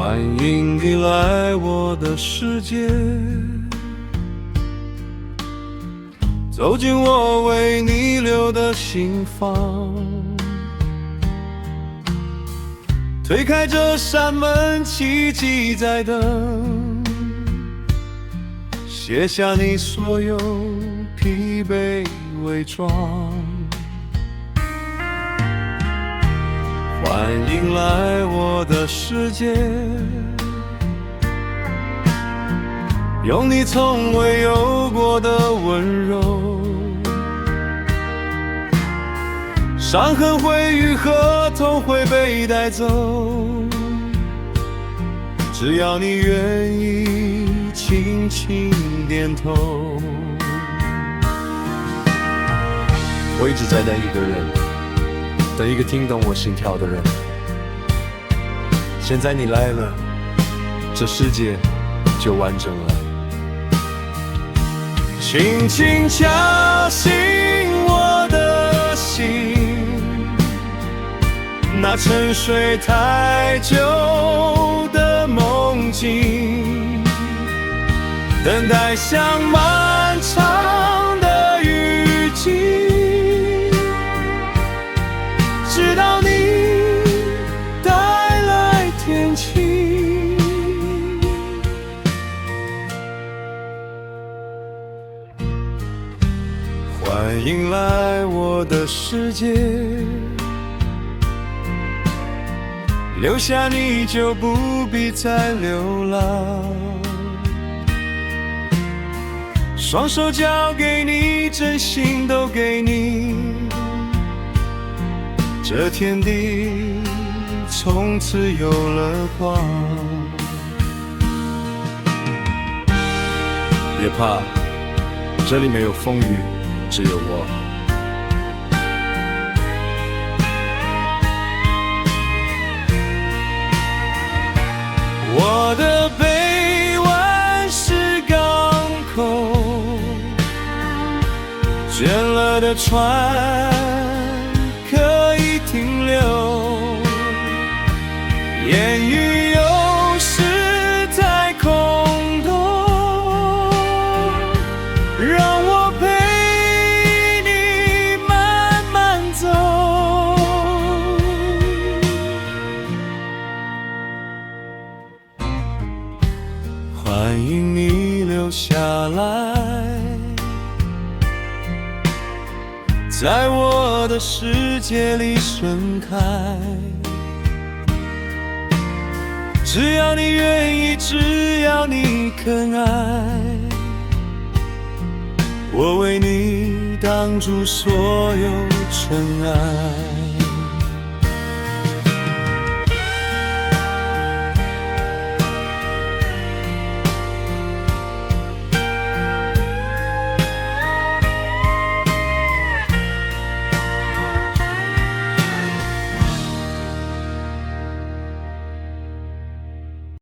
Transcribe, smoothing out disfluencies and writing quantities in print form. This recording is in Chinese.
欢迎你来我的世界，走进我为你留的心房，推开这扇门，奇迹在等，卸下你所有疲惫伪装。欢迎来我的世界，用你从未有过的温柔，伤痕会愈合，痛会被带走，只要你愿意轻轻点头。我一直在等一个人，等一个听懂我心跳的人。现在你来了，这世界就完整了。轻轻敲醒我的心，那沉睡太久的梦境，等待像漫长的雨季，直到你带来天晴。欢迎来我的世界，留下你就不必再流浪，双手交给你，真心都给你，这天地从此有了光。别怕，这里没有风雨，只有我。我的臂弯是港口，倦了的船可以停留，言语有时太空洞，让我陪你慢慢走。欢迎你留下来，在我的世界里盛开，只要你愿意，只要你肯爱，我为你挡住所有尘埃。